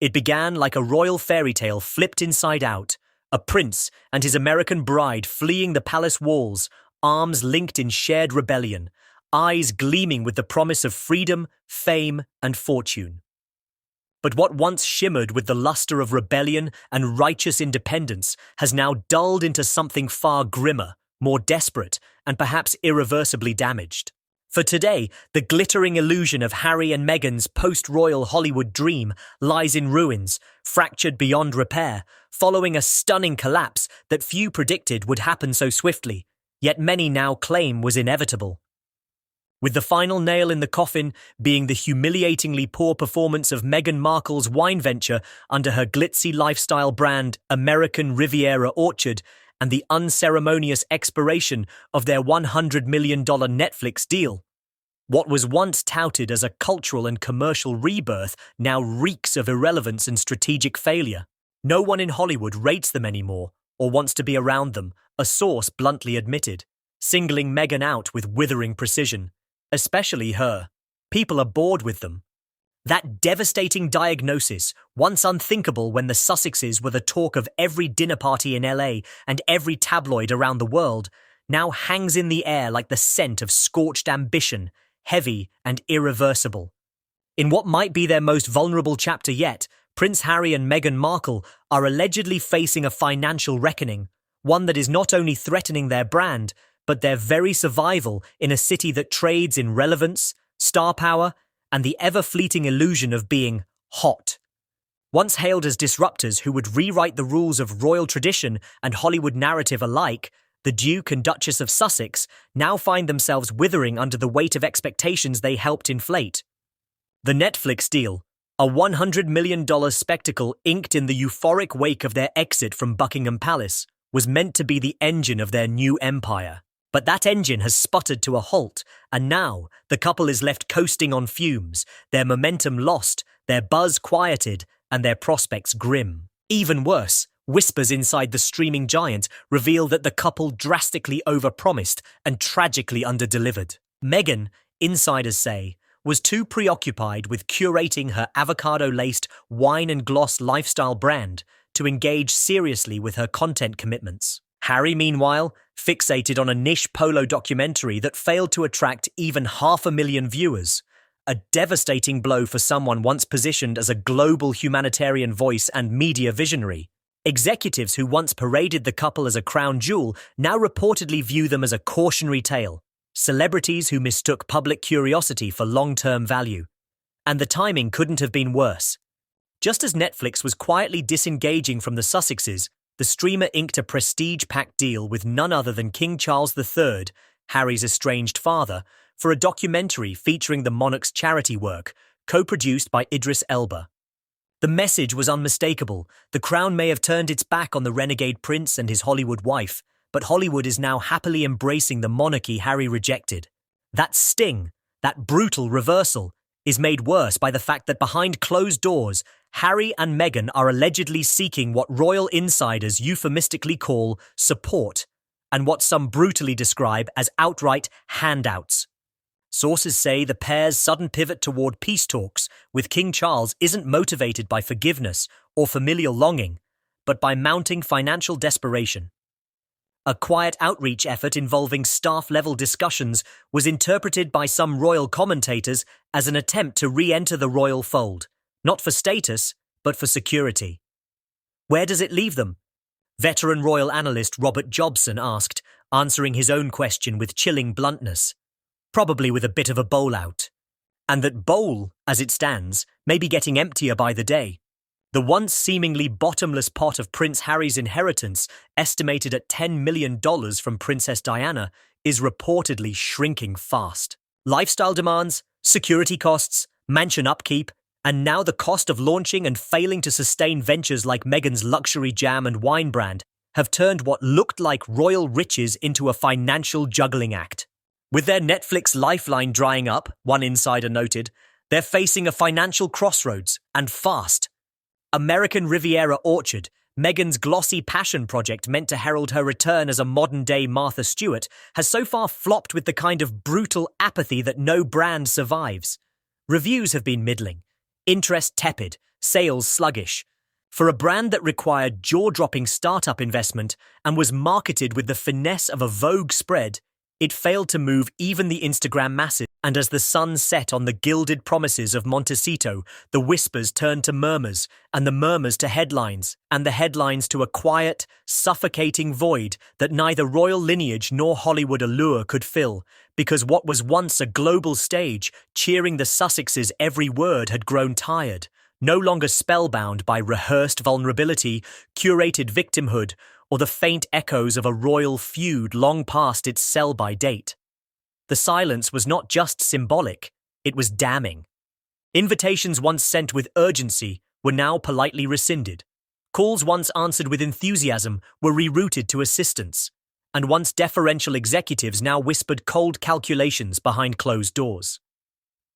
It began like a royal fairy tale flipped inside out, a prince and his American bride fleeing the palace walls, arms linked in shared rebellion, eyes gleaming with the promise of freedom, fame, and fortune. But what once shimmered with the luster of rebellion and righteous independence has now dulled into something far grimmer, more desperate, and perhaps irreversibly damaged. For today, the glittering illusion of Harry and Meghan's post-royal Hollywood dream lies in ruins, fractured beyond repair, following a stunning collapse that few predicted would happen so swiftly, yet many now claim was inevitable. With the final nail in the coffin being the humiliatingly poor performance of Meghan Markle's wine venture under her glitzy lifestyle brand American Riviera Orchard and the unceremonious expiration of their $100 million Netflix deal. What was once touted as a cultural and commercial rebirth now reeks of irrelevance and strategic failure. No one in Hollywood rates them anymore or wants to be around them, a source bluntly admitted, singling Meghan out with withering precision. Especially her. People are bored with them. That devastating diagnosis, once unthinkable when the Sussexes were the talk of every dinner party in LA and every tabloid around the world, now hangs in the air like the scent of scorched ambition, heavy and irreversible. In what might be their most vulnerable chapter yet, Prince Harry and Meghan Markle are allegedly facing a financial reckoning, one that is not only threatening their brand, but their very survival in a city that trades in relevance, star power, and the ever-fleeting illusion of being hot. Once hailed as disruptors who would rewrite the rules of royal tradition and Hollywood narrative alike, the Duke and Duchess of Sussex now find themselves withering under the weight of expectations they helped inflate. The Netflix deal, a $100 million spectacle inked in the euphoric wake of their exit from Buckingham Palace, was meant to be the engine of their new empire. But that engine has sputtered to a halt, and now the couple is left coasting on fumes, their momentum lost, their buzz quieted, and their prospects grim. Even worse, whispers inside the streaming giant reveal that the couple drastically overpromised and tragically underdelivered. Meghan, insiders say, was too preoccupied with curating her avocado-laced wine and gloss lifestyle brand to engage seriously with her content commitments. Harry, meanwhile, fixated on a niche polo documentary that failed to attract even 500,000 viewers, a devastating blow for someone once positioned as a global humanitarian voice and media visionary. Executives who once paraded the couple as a crown jewel now reportedly view them as a cautionary tale, celebrities who mistook public curiosity for long-term value. And the timing couldn't have been worse. Just as Netflix was quietly disengaging from the Sussexes, the streamer inked a prestige-packed deal with none other than King Charles III, Harry's estranged father, for a documentary featuring the monarch's charity work, co-produced by Idris Elba. The message was unmistakable. The crown may have turned its back on the renegade prince and his Hollywood wife, but Hollywood is now happily embracing the monarchy Harry rejected. That sting, that brutal reversal, is made worse by the fact that behind closed doors, Harry and Meghan are allegedly seeking what royal insiders euphemistically call support, and what some brutally describe as outright handouts. Sources say the pair's sudden pivot toward peace talks with King Charles isn't motivated by forgiveness or familial longing, but by mounting financial desperation. A quiet outreach effort involving staff-level discussions was interpreted by some royal commentators as an attempt to re-enter the royal fold, not for status, but for security. Where does it leave them? Veteran royal analyst Robert Jobson asked, answering his own question with chilling bluntness, probably with a bit of a bowl out. And that bowl, as it stands, may be getting emptier by the day. The once seemingly bottomless pot of Prince Harry's inheritance, estimated at $10 million from Princess Diana, is reportedly shrinking fast. Lifestyle demands, security costs, mansion upkeep, and now the cost of launching and failing to sustain ventures like Meghan's luxury jam and wine brand have turned what looked like royal riches into a financial juggling act. With their Netflix lifeline drying up, one insider noted, they're facing a financial crossroads, and fast. American Riviera Orchard, Meghan's glossy passion project meant to herald her return as a modern-day Martha Stewart, has so far flopped with the kind of brutal apathy that no brand survives. Reviews have been middling, interest tepid, sales sluggish. For a brand that required jaw-dropping startup investment and was marketed with the finesse of a Vogue spread, it failed to move even the Instagram masses. And as the sun set on the gilded promises of Montecito, the whispers turned to murmurs, and the murmurs to headlines, and the headlines to a quiet, suffocating void that neither royal lineage nor Hollywood allure could fill, because what was once a global stage, cheering the Sussexes' every word, had grown tired, no longer spellbound by rehearsed vulnerability, curated victimhood, or the faint echoes of a royal feud long past its sell-by date. The silence was not just symbolic, it was damning. Invitations once sent with urgency were now politely rescinded. Calls once answered with enthusiasm were rerouted to assistance, and once deferential executives now whispered cold calculations behind closed doors.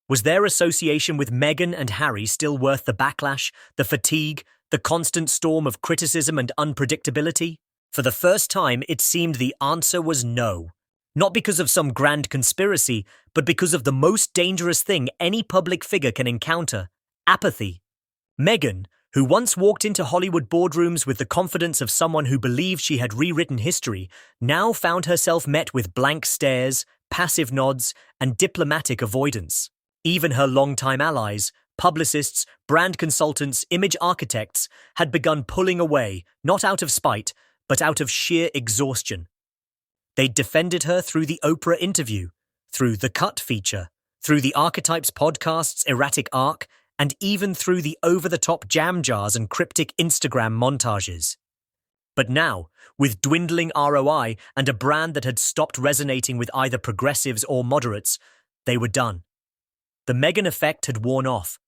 Was their association with Meghan and Harry still worth the backlash, the fatigue, the constant storm of criticism and unpredictability? For the first time, it seemed the answer was no. Not because of some grand conspiracy, but because of the most dangerous thing any public figure can encounter: apathy. Meghan, who once walked into Hollywood boardrooms with the confidence of someone who believed she had rewritten history, now found herself met with blank stares, passive nods, and diplomatic avoidance. Even her longtime allies, publicists, brand consultants, image architects, had begun pulling away, not out of spite, but out of sheer exhaustion. They'd defended her through the Oprah interview, through the Cut feature, through the Archetypes podcast's erratic arc, and even through the over-the-top jam jars and cryptic Instagram montages. But now, with dwindling ROI and a brand that had stopped resonating with either progressives or moderates, they were done. The Meghan effect had worn off,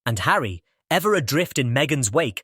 and Harry, ever adrift in Meghan's wake,